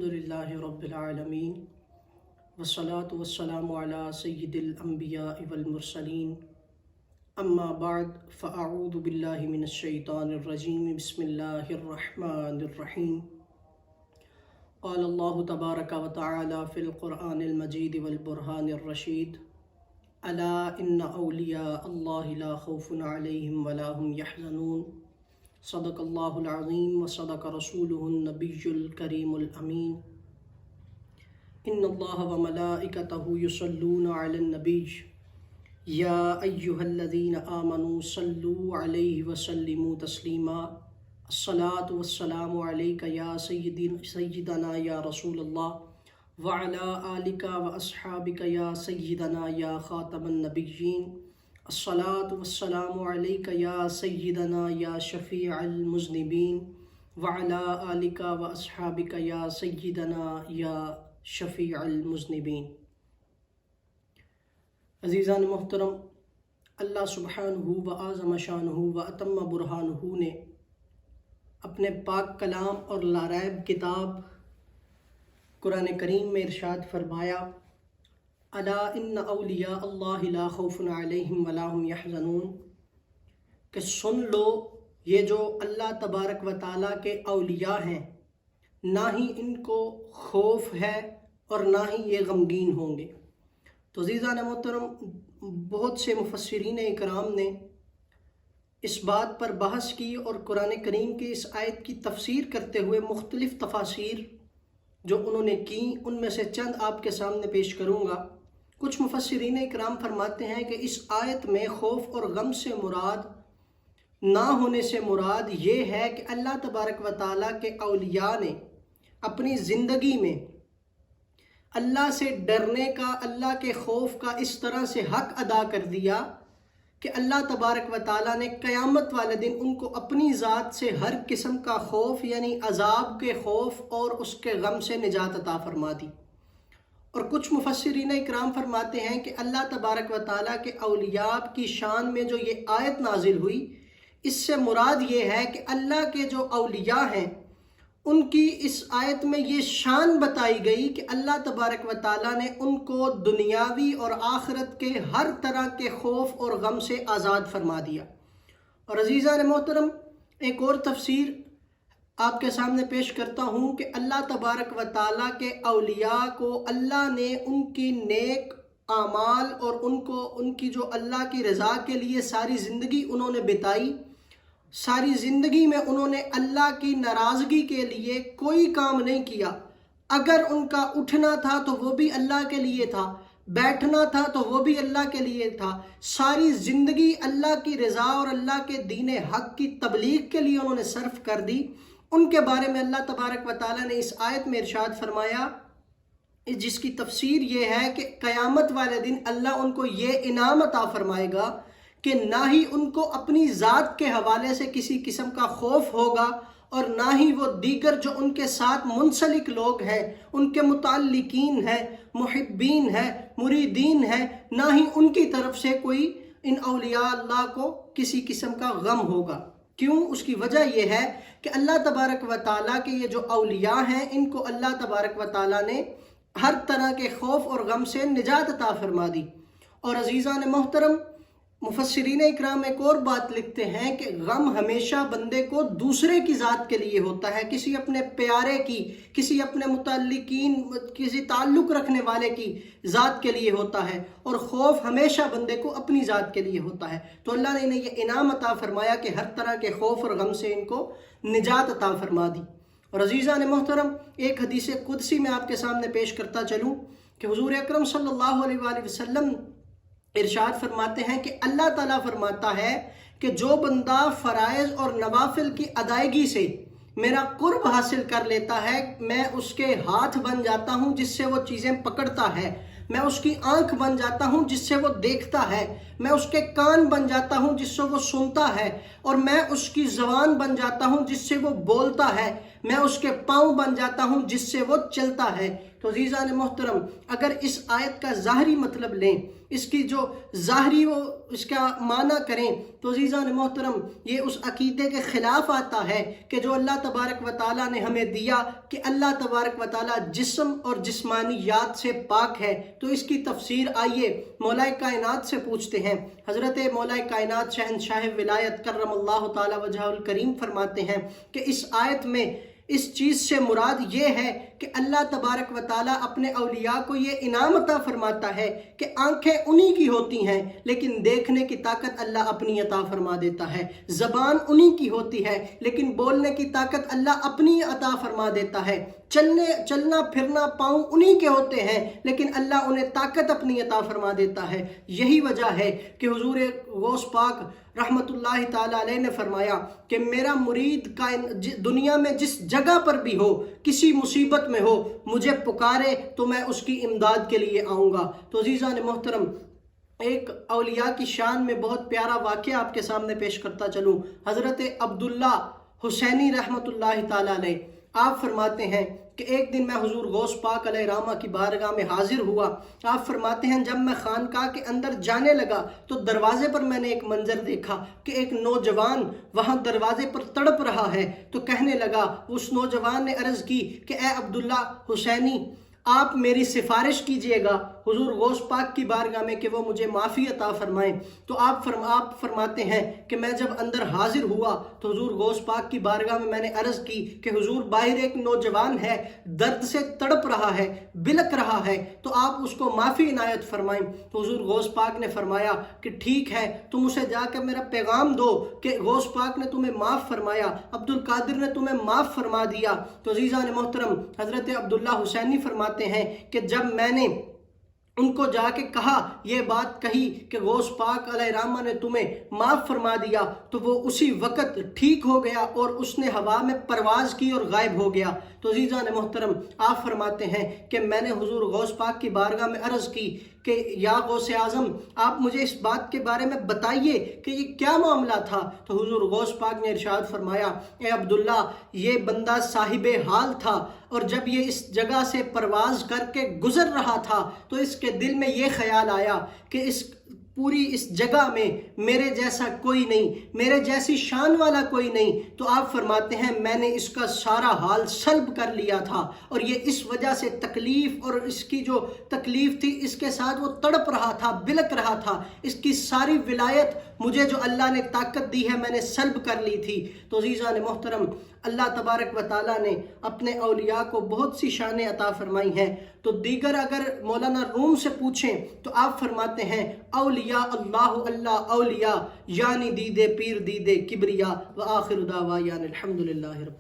الحمدللہ رب العالمین والصلاة والسلام علی سید الانبیاء والمرسلین اما بعد فاعوذ باللہ من الشیطان الرجیم بسم اللہ الرحمن الرحیم قال اللہ تبارک و تعالی فی القرآن المجید والبرہان الرشید الا ان اولیاء اللہ لا خوف علیہم ولا هم یحزنون صدق اللہ العظیم و صدق رسولہ النبی الکریم الامین ان اللہ و ملائکتہ یصلون علی النبی یا ایہا الذین آمنوا صلوا علیہ وسلموا تسلیما الصلاة والسلام علیک یا سیدنا یا رسول اللہ وعلی آلک و اصحابک یا سیدنا یا خاتم النبیین الصلاة والسلام علیک یا سیدنا یا شفیع المذنبین وعلی آلک و اصحابک یا سیدنا یا شفیع المذنبین۔ عزیزان محترم، اللہ سبحانہ و اعظم شانہ و اتم برہانہ نے اپنے پاک کلام اور لاریب کتاب قرآن کریم میں ارشاد فرمایا الا ان اولیاء اللہ لا خوف علیہم ولا هم یحزنون، کہ سن لو یہ جو اللہ تبارک و تعالیٰ کے اولیاء ہیں نہ ہی ان کو خوف ہے اور نہ ہی یہ غمگین ہوں گے۔ تو عزیزان محترم، بہت سے مفسرین اکرام نے اس بات پر بحث کی اور قرآن کریم کی اس آیت کی تفسیر کرتے ہوئے مختلف تفاسیر جو انہوں نے کی، ان میں سے چند آپ کے سامنے پیش کروں گا۔ کچھ مفسرین اکرام فرماتے ہیں کہ اس آیت میں خوف اور غم سے مراد، نہ ہونے سے مراد یہ ہے کہ اللہ تبارک و تعالیٰ کے اولیاء نے اپنی زندگی میں اللہ سے ڈرنے کا، اللہ کے خوف کا اس طرح سے حق ادا کر دیا کہ اللہ تبارک و تعالیٰ نے قیامت والے دن ان کو اپنی ذات سے ہر قسم کا خوف یعنی عذاب کے خوف اور اس کے غم سے نجات عطا فرما دی۔ اور کچھ مفسرین اکرام فرماتے ہیں کہ اللہ تبارک و تعالیٰ کے اولیاء کی شان میں جو یہ آیت نازل ہوئی، اس سے مراد یہ ہے کہ اللہ کے جو اولیاء ہیں ان کی اس آیت میں یہ شان بتائی گئی کہ اللہ تبارک و تعالیٰ نے ان کو دنیاوی اور آخرت کے ہر طرح کے خوف اور غم سے آزاد فرما دیا۔ اور عزیزان محترم، ایک اور تفسیر آپ کے سامنے پیش کرتا ہوں کہ اللہ تبارک و تعالیٰ کے اولیاء کو اللہ نے ان کی نیک اعمال اور ان کی جو اللہ کی رضا کے لیے ساری زندگی انہوں نے بتائی، ساری زندگی میں انہوں نے اللہ کی ناراضگی کے لیے کوئی کام نہیں کیا۔ اگر ان کا اٹھنا تھا تو وہ بھی اللہ کے لیے تھا، بیٹھنا تھا تو وہ بھی اللہ کے لیے تھا، ساری زندگی اللہ کی رضا اور اللہ کے دین حق کی تبلیغ کے لیے انہوں نے صرف کر دی۔ ان کے بارے میں اللہ تبارک و تعالیٰ نے اس آیت میں ارشاد فرمایا، جس کی تفسیر یہ ہے کہ قیامت والے دن اللہ ان کو یہ انعام عطا فرمائے گا کہ نہ ہی ان کو اپنی ذات کے حوالے سے کسی قسم کا خوف ہوگا اور نہ ہی وہ دیگر جو ان کے ساتھ منسلک لوگ ہیں، ان کے متعلقین ہیں، محبین ہیں، مریدین ہیں، نہ ہی ان کی طرف سے کوئی ان اولیاء اللہ کو کسی قسم کا غم ہوگا۔ کیوں؟ اس کی وجہ یہ ہے کہ اللہ تبارک و تعالیٰ کے یہ جو اولیاء ہیں ان کو اللہ تبارک و تعالیٰ نے ہر طرح کے خوف اور غم سے نجات عطا فرما دی۔ اور عزیزان محترم، مفسرین اکرام ایک اور بات لکھتے ہیں کہ غم ہمیشہ بندے کو دوسرے کی ذات کے لیے ہوتا ہے، کسی اپنے پیارے کی، کسی اپنے متعلقین، کسی تعلق رکھنے والے کی ذات کے لیے ہوتا ہے، اور خوف ہمیشہ بندے کو اپنی ذات کے لیے ہوتا ہے۔ تو اللہ نے انہیں یہ انعام عطا فرمایا کہ ہر طرح کے خوف اور غم سے ان کو نجات عطا فرما دی۔ اور عزیزان محترم، ایک حدیث قدسی میں آپ کے سامنے پیش کرتا چلوں کہ حضور اکرم صلی اللہ علیہ وآلہ وسلم ارشاد فرماتے ہیں کہ اللہ تعالیٰ فرماتا ہے کہ جو بندہ فرائض اور نوافل کی ادائیگی سے میرا قرب حاصل کر لیتا ہے، میں اس کے ہاتھ بن جاتا ہوں جس سے وہ چیزیں پکڑتا ہے، میں اس کی آنکھ بن جاتا ہوں جس سے وہ دیکھتا ہے، میں اس کے کان بن جاتا ہوں جس سے وہ سنتا ہے، اور میں اس کی زبان بن جاتا ہوں جس سے وہ بولتا ہے، میں اس کے پاؤں بن جاتا ہوں جس سے وہ چلتا ہے۔ تو عزیزان محترم، اگر اس آیت کا ظاہری مطلب لیں، اس کی جو ظاہری اس کا معنی کریں، تو عزیزان محترم یہ اس عقیدے کے خلاف آتا ہے کہ جو اللہ تبارک و تعالیٰ نے ہمیں دیا کہ اللہ تبارک و تعالیٰ جسم اور جسمانیات سے پاک ہے۔ تو اس کی تفسیر آئیے مولا کائنات سے پوچھتے ہیں۔ حضرت مولا کائنات شہنشاہ ولایت کرم اللہ تعالیٰ وجہہ الکریم فرماتے ہیں کہ اس آیت میں اس چیز سے مراد یہ ہے کہ اللہ تبارک و تعالیٰ اپنے اولیاء کو یہ انعام عطا فرماتا ہے کہ آنکھیں انہی کی ہوتی ہیں لیکن دیکھنے کی طاقت اللہ اپنی عطا فرما دیتا ہے، زبان انہی کی ہوتی ہے لیکن بولنے کی طاقت اللہ اپنی عطا فرما دیتا ہے، چلنا پھرنا پاؤں انہی کے ہوتے ہیں لیکن اللہ انہیں طاقت اپنی عطا فرما دیتا ہے۔ یہی وجہ ہے کہ حضور غوث پاک رحمت اللہ تعالیٰ علیہ نے فرمایا کہ میرا مرید دنیا میں جس جگہ پر بھی ہو، کسی مصیبت میں ہو، مجھے پکارے تو میں اس کی امداد کے لیے آؤں گا۔ تو عزیزان محترم، ایک اولیاء کی شان میں بہت پیارا واقعہ آپ کے سامنے پیش کرتا چلوں۔ حضرت عبداللہ حسینی رحمت اللہ تعالیٰ علیہ آپ فرماتے ہیں کہ ایک دن میں حضور غوث پاک علیہ رحمہ کی بارگاہ میں حاضر ہوا۔ آپ فرماتے ہیں جب میں خانقاہ کے اندر جانے لگا تو دروازے پر میں نے ایک منظر دیکھا کہ ایک نوجوان وہاں دروازے پر تڑپ رہا ہے۔ تو کہنے لگا، اس نوجوان نے عرض کی کہ اے عبداللہ حسینی، آپ میری سفارش کیجئے گا حضور غوث پاک کی بارگاہ میں کہ وہ مجھے معافی عطا فرمائیں۔ تو آپ فرماتے ہیں کہ میں جب اندر حاضر ہوا تو حضور غوث پاک کی بارگاہ میں نے عرض کی کہ حضور باہر ایک نوجوان ہے، درد سے تڑپ رہا ہے، بلک رہا ہے، تو آپ اس کو معافی عنایت فرمائیں۔ تو حضور غوث پاک نے فرمایا کہ ٹھیک ہے، تم اسے جا کے میرا پیغام دو کہ غوث پاک نے تمہیں معاف فرمایا، عبد القادر نے تمہیں معاف فرما دیا۔ تو عزیزان محترم، حضرت عبداللہ حسینی فرماتے ہیں کہ جب میں نے ان کو جا کے کہا، یہ بات کہی کہ غوث پاک علیہ رحمہ نے تمہیں معاف فرما دیا، تو وہ اسی وقت ٹھیک ہو گیا اور اس نے ہوا میں پرواز کی اور غائب ہو گیا۔ تو عزیزان محترم، آپ فرماتے ہیں کہ میں نے حضور غوث پاک کی بارگاہ میں عرض کی کہ یا غوث اعظم، آپ مجھے اس بات کے بارے میں بتائیے کہ یہ کیا معاملہ تھا۔ تو حضور غوث پاک نے ارشاد فرمایا، اے عبداللہ، یہ بندہ صاحب حال تھا، اور جب یہ اس جگہ سے پرواز کر کے گزر رہا تھا تو اس کے دل میں یہ خیال آیا کہ پوری اس جگہ میں میرے جیسا کوئی نہیں، میرے جیسی شان والا کوئی نہیں۔ تو آپ فرماتے ہیں میں نے اس کا سارا حال سلب کر لیا تھا، اور یہ اس وجہ سے تکلیف اور اس کی جو تکلیف تھی اس کے ساتھ وہ تڑپ رہا تھا، بلک رہا تھا، اس کی ساری ولایت مجھے جو اللہ نے طاقت دی ہے میں نے سلب کر لی تھی۔ تو عزیزان محترم، اللہ تبارک و تعالیٰ نے اپنے اولیاء کو بہت سی شانیں عطا فرمائی ہیں۔ تو دیگر اگر مولانا روم سے پوچھیں تو آپ فرماتے ہیں اولیاء اللہ اولیاء یعنی دیدے پیر دیدے کبریا، وآخر دعوانا الحمدللہ رب